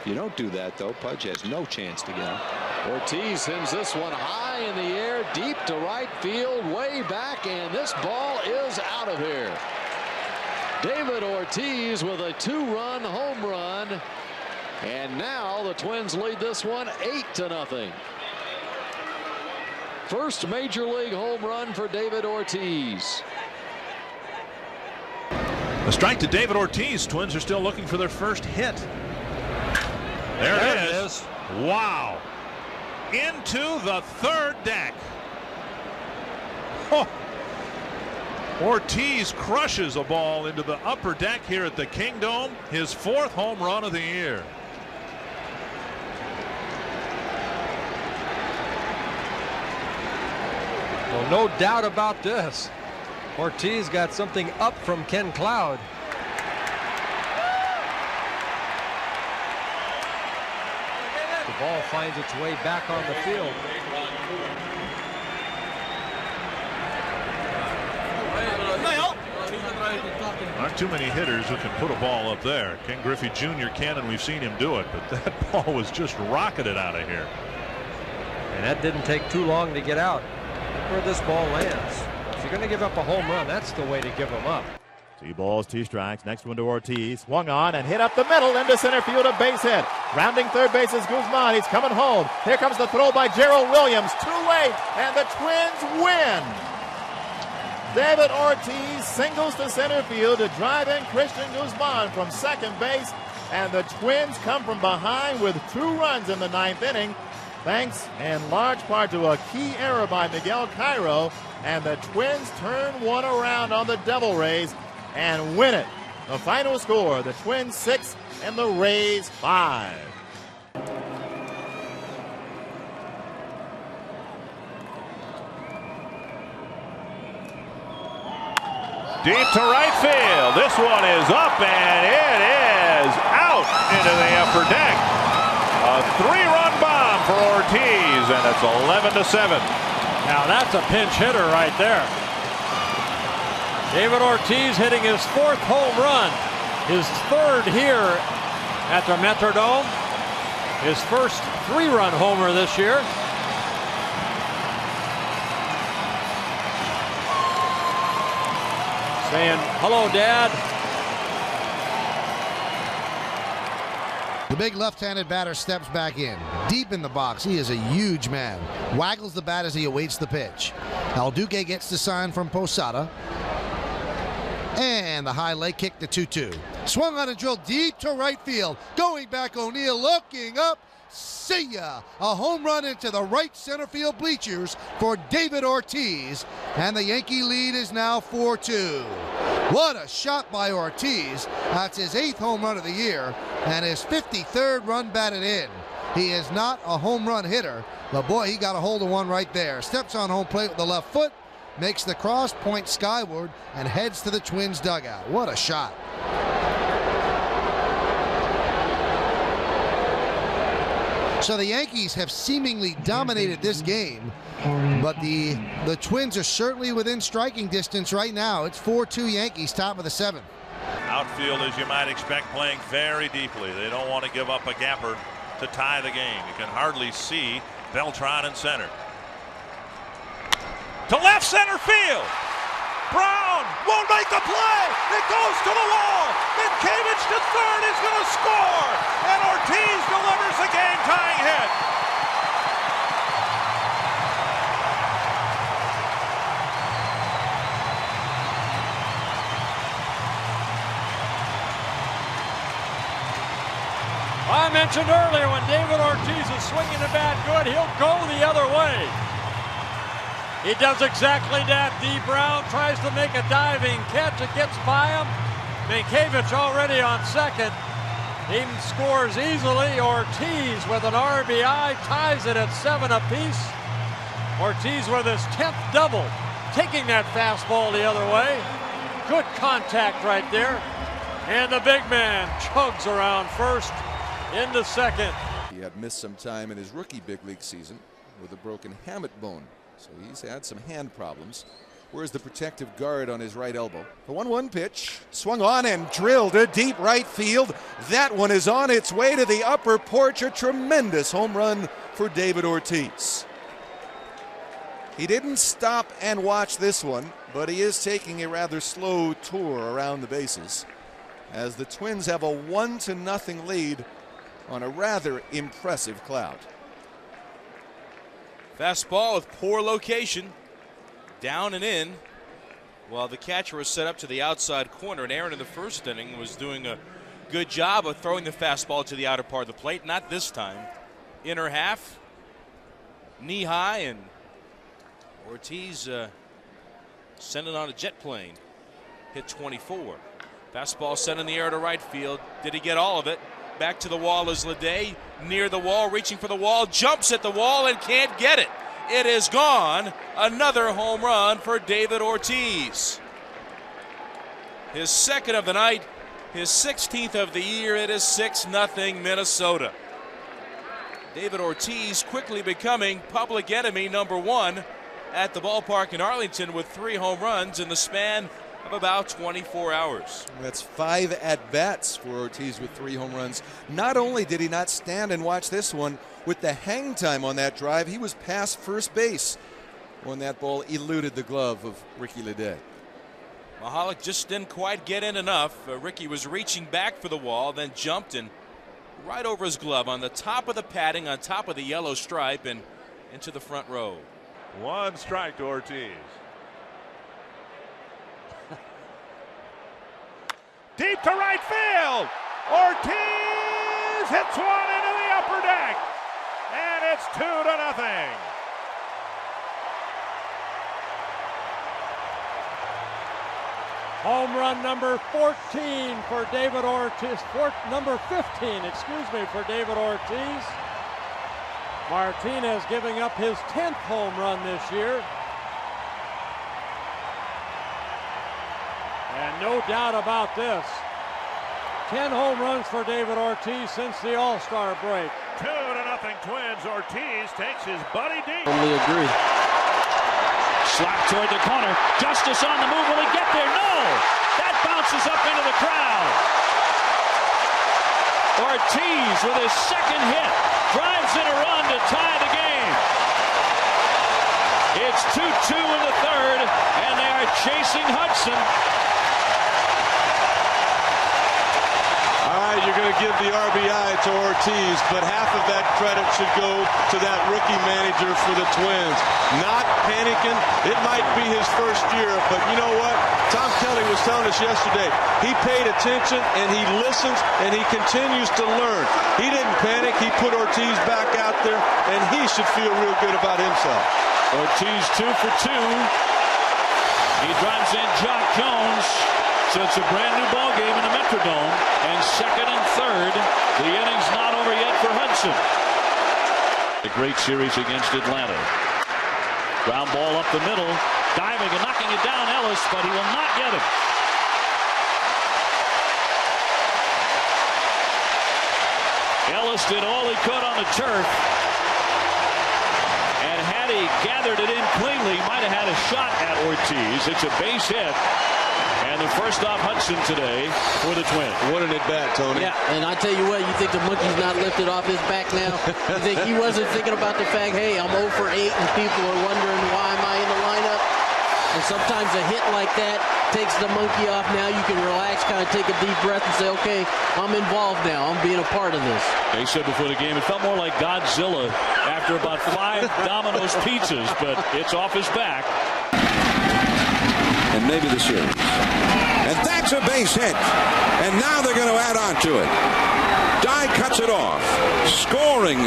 You don't do that, though. Pudge has no chance to get him. Ortiz sends this one high in the air, deep to right field, way back, and this ball is out of here. David Ortiz with a 2-run home run, and now the Twins lead this one 8-0. First major league home run for David Ortiz. A strike to David Ortiz. Twins are still looking for their first hit. There it is. Wow. Into the third deck. Oh. Ortiz crushes a ball into the upper deck here at the Kingdome. His 4th home run of the year. Well, no doubt about this. Ortiz got something up from Ken Cloud. The ball finds its way back on the field. Not too many hitters who can put a ball up there. Ken Griffey Jr. can, and we've seen him do it, but that ball was just rocketed out of here. And that didn't take too long to get out. Look where this ball lands. If you're going to give up a home run, that's the way to give them up. 2 balls, 2 strikes. Next one to Ortiz. Swung on and hit up the middle into center field, a base hit. Rounding third base is Guzman. He's coming home. Here comes the throw by Gerald Williams. Too late, and the Twins win. David Ortiz singles to center field to drive in Christian Guzman from second base, and the Twins come from behind with 2 runs in the 9th inning, thanks in large part to a key error by Miguel Cairo, and the Twins turn one around on the Devil Rays and win it. The final score, the Twins 6 and the Rays 5. Deep to right field. This one is up, and it is out into the upper deck. A 3-run bomb for Ortiz, and it's 11-7. Now that's a pinch hitter right there. David Ortiz hitting his 4th home run, his 3rd here at the Metrodome, his first 3-run homer this year. Saying, hello, Dad. The big left-handed batter steps back in. Deep in the box, he is a huge man. Waggles the bat as he awaits the pitch. El Duque gets the sign from Posada. And the high leg kick to 2-2. Swung on and drilled deep to right field. Going back, O'Neill looking up. See ya! A home run into the right center field bleachers for David Ortiz, and the Yankee lead is now 4-2. What a shot by Ortiz. That's his 8th home run of the year and his 53rd run batted in. He is not a home run hitter, but boy, he got a hold of one right there. Steps on home plate with the left foot, makes the cross, points skyward, and heads to the Twins dugout. What a shot. So the Yankees have seemingly dominated this game, but the Twins are certainly within striking distance right now. It's 4-2 Yankees, top of the 7th. Outfield, as you might expect, playing very deeply. They don't want to give up a gapper to tie the game. You can hardly see Beltran in center. To left center field. Brown won't make the play. It goes to the wall. Minkevich to third is going to score. And Ortiz delivers the game-tying hit. I mentioned earlier when David Ortiz is swinging the bat good, he'll go the other way. He does exactly that. D. Brown tries to make a diving catch. It gets by him. Minkevich already on second. He scores easily. Ortiz with an RBI ties it at 7 apiece. Ortiz with his 10th double, taking that fastball the other way. Good contact right there. And the big man chugs around first into second. He had missed some time in his rookie big league season with a broken hamate bone. So he's had some hand problems. Where's the protective guard on his right elbow? The 1-1 pitch, swung on and drilled to deep right field. That one is on its way to the upper porch. A tremendous home run for David Ortiz. He didn't stop and watch this one, but he is taking a rather slow tour around the bases as the Twins have a 1-0 lead on a rather impressive Cloud. Fastball with poor location. Down and in, while the catcher was set up to the outside corner, and Aaron in the first inning was doing a good job of throwing the fastball to the outer part of the plate. Not this time. Inner half, knee high, and Ortiz sent it on a jet plane. Hit 24. Fastball sent in the air to right field. Did he get all of it? Back to the wall is Ledet, near the wall, reaching for the wall, jumps at the wall and can't get it. It is gone. Another home run for David Ortiz. His second of the night, his 16th of the year. It is 6-0 Minnesota. David Ortiz quickly becoming public enemy #1 at the ballpark in Arlington with 3 home runs in the span of about 24 hours. That's 5 at-bats for Ortiz with 3 home runs. Not only did he not stand and watch this one, with the hang time on that drive, he was past first base when that ball eluded the glove of Ricky Ledet. Mahalik just didn't quite get in enough. Ricky was reaching back for the wall, then jumped and right over his glove on the top of the padding, on top of the yellow stripe, and into the front row. 1 strike to Ortiz. Deep to right field. Ortiz hits one into the upper deck. And it's 2-0. Home run number 14 for David Ortiz. Number 15, for David Ortiz. Martinez giving up his 10th home run this year. And no doubt about this. 10 home runs for David Ortiz since the All-Star break. 2-0 Twins. Ortiz takes his buddy deep. Totally agree. Slap toward the corner. Justice on the move. Will he get there? No! That bounces up into the crowd. Ortiz with his second hit drives in a run to tie the game. It's 2-2 in the third, and they are chasing Hudson. All right, you're going to give the RBI to Ortiz, but half of that credit should go to that rookie manager for the Twins. Not panicking. It might be his first year, but you know what? Tom Kelly was telling us yesterday, he paid attention and he listens and he continues to learn. He didn't panic. He put Ortiz back out there, and he should feel real good about himself. Ortiz 2 for 2. He drives in Jock Jones. So it's a brand new ball game in the Metrodome, and second and third, the inning's not over yet for Hudson. A great series against Atlanta. Ground ball up the middle, diving and knocking it down, Ellis, but he will not get it. Ellis did all he could on the turf, and had he gathered it in cleanly, he might have had a shot at Ortiz. It's a base hit. And the first off Hudson today for the Twins. What an at-bat, Tony. Yeah, and I tell you what, you think the monkey's not lifted off his back now? You think he wasn't thinking about the fact, hey, I'm 0 for 8 and people are wondering why am I in the lineup? And sometimes a hit like that takes the monkey off. Now you can relax, kind of take a deep breath and say, okay, I'm involved now. I'm being a part of this. They said before the game it felt more like Godzilla after about 5 Domino's pizzas, but it's off his back. And maybe the series. And that's a base hit. And now they're going to add on to it. Dye cuts it off. Scoring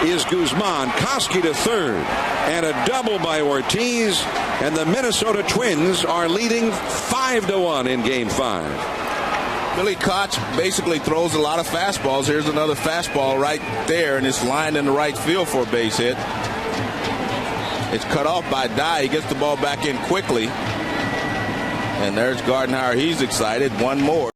is Guzman. Koski to third. And a double by Ortiz. And the Minnesota Twins are leading 5-1 in Game 5. Billy Koch basically throws a lot of fastballs. Here's another fastball right there, and it's lined in the right field for a base hit. It's cut off by Dye. He gets the ball back in quickly. And there's Gardenhire. He's excited. One more.